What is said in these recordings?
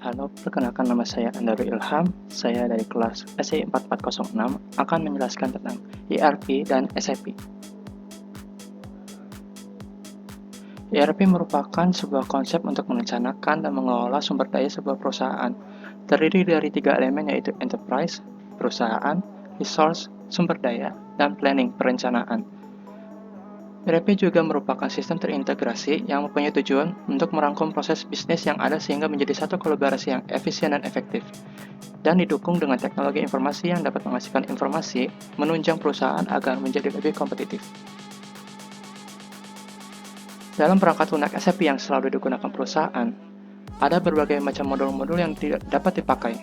Halo, perkenalkan nama saya Andaru Ilham. Saya dari kelas SI 4406 akan menjelaskan tentang ERP dan SAP. ERP merupakan sebuah konsep untuk merencanakan dan mengelola sumber daya sebuah perusahaan. Terdiri dari 3 elemen yaitu enterprise, perusahaan, resource, sumber daya, dan planning, perencanaan. ERP juga merupakan sistem terintegrasi yang mempunyai tujuan untuk merangkum proses bisnis yang ada sehingga menjadi satu kolaborasi yang efisien dan efektif, dan didukung dengan teknologi informasi yang dapat menghasilkan informasi menunjang perusahaan agar menjadi lebih kompetitif. Dalam perangkat lunak SAP yang selalu digunakan perusahaan, ada berbagai macam modul-modul yang dapat dipakai.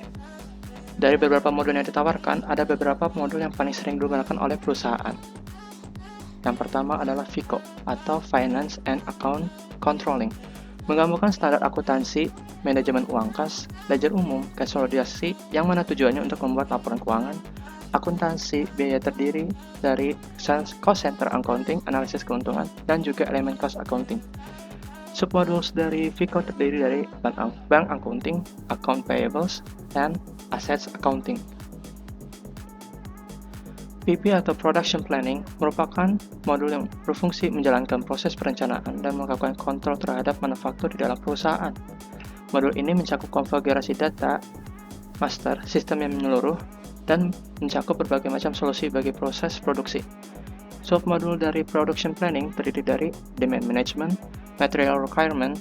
Dari beberapa modul yang ditawarkan, ada beberapa modul yang paling sering digunakan oleh perusahaan. Yang pertama adalah FICO atau Finance and Account Controlling, menggabungkan standar akuntansi, manajemen uang kas, ledger umum, konsolidasi, yang mana tujuannya untuk membuat laporan keuangan. Akuntansi biaya terdiri dari cost center accounting, analisis keuntungan, dan juga elemen cost accounting. Submodules dari FICO terdiri dari bank accounting, account payables, dan assets accounting. PP atau Production Planning merupakan modul yang berfungsi menjalankan proses perencanaan dan melakukan kontrol terhadap manufaktur di dalam perusahaan. Modul ini mencakup konfigurasi data, master, sistem yang menyeluruh, dan mencakup berbagai macam solusi bagi proses produksi. Submodul dari Production Planning terdiri dari Demand Management, Material Requirement,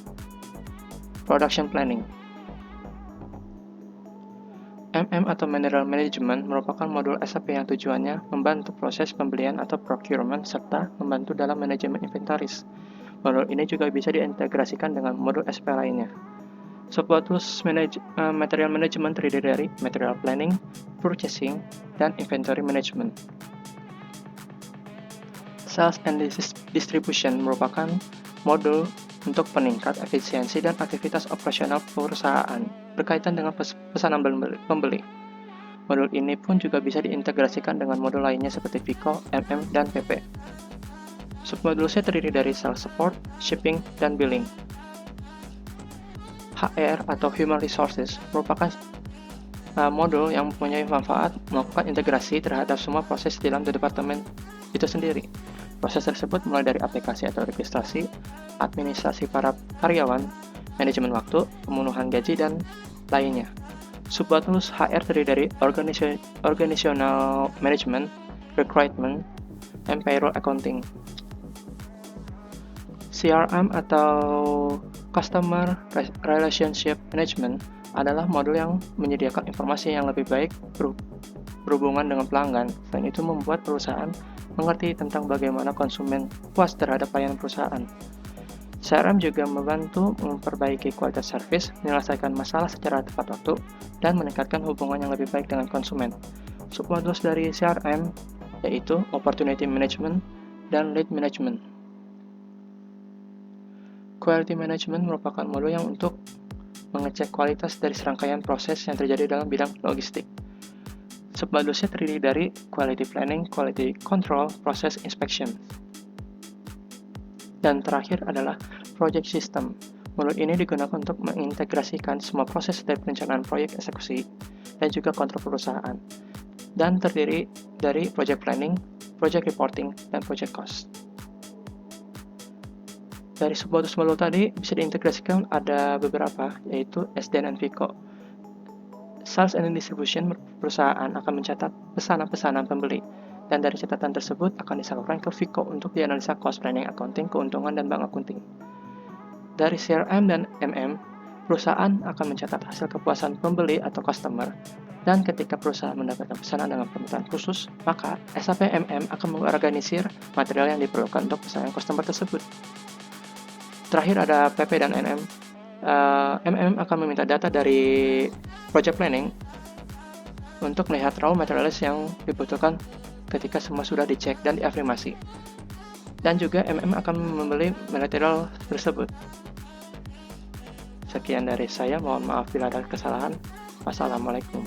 Production Planning. MM atau Mineral Management merupakan modul SAP yang tujuannya membantu proses pembelian atau procurement serta membantu dalam manajemen inventaris. Modul ini juga bisa diintegrasikan dengan modul SAP lainnya. Submodules Material Management terdiri dari Material Planning, Purchasing, dan Inventory Management. Sales and Distribution merupakan modul untuk peningkat efisiensi dan aktivitas operasional perusahaan berkaitan dengan pesanan pembeli. Modul ini pun juga bisa diintegrasikan dengan modul lainnya seperti FICO, MM, dan PP. Submodulnya terdiri dari Sales Support, Shipping, dan Billing. HR atau Human Resources merupakan modul yang mempunyai manfaat melakukan integrasi terhadap semua proses dalam departemen itu sendiri. Proses tersebut mulai dari aplikasi atau registrasi, administrasi para karyawan, manajemen waktu, pemenuhan gaji, dan lainnya. Submodules HR terdiri dari Organizational Management, Recruitment, and Payroll Accounting. CRM atau Customer Relationship Management adalah modul yang menyediakan informasi yang lebih baik berhubungan dengan pelanggan. Selain itu membuat perusahaan mengerti tentang bagaimana konsumen puas terhadap pelayanan perusahaan. CRM juga membantu memperbaiki kualitas servis, menyelesaikan masalah secara tepat waktu, dan meningkatkan hubungan yang lebih baik dengan konsumen. Submodules dari CRM yaitu Opportunity Management dan Lead Management. Quality Management merupakan modul yang untuk mengecek kualitas dari serangkaian proses yang terjadi dalam bidang logistik. Submodulnya terdiri dari Quality Planning, Quality Control, Process Inspection. Dan terakhir adalah Project System. Modul ini digunakan untuk mengintegrasikan semua proses dari perencanaan proyek eksekusi dan juga kontrol perusahaan. Dan terdiri dari Project Planning, Project Reporting, dan Project Cost. Dari submodul tadi bisa diintegrasikan ada beberapa, yaitu SD dan FICO. Sales and Distribution perusahaan akan mencatat pesanan-pesanan pembeli, dan dari catatan tersebut akan disalurkan ke FICO untuk dianalisa cost planning accounting, keuntungan, dan bank accounting. Dari CRM dan MM, perusahaan akan mencatat hasil kepuasan pembeli atau customer, dan ketika perusahaan mendapatkan pesanan dengan permintaan khusus, maka SAP MM akan mengorganisir material yang diperlukan untuk pesanan customer tersebut. Terakhir ada PP dan NM. MM akan meminta data dari Project Planning untuk melihat raw materials yang dibutuhkan ketika semua sudah dicek dan diafirmasi. Dan juga MM akan membeli material tersebut. Sekian dari saya, mohon maaf bila ada kesalahan. Wassalamualaikum.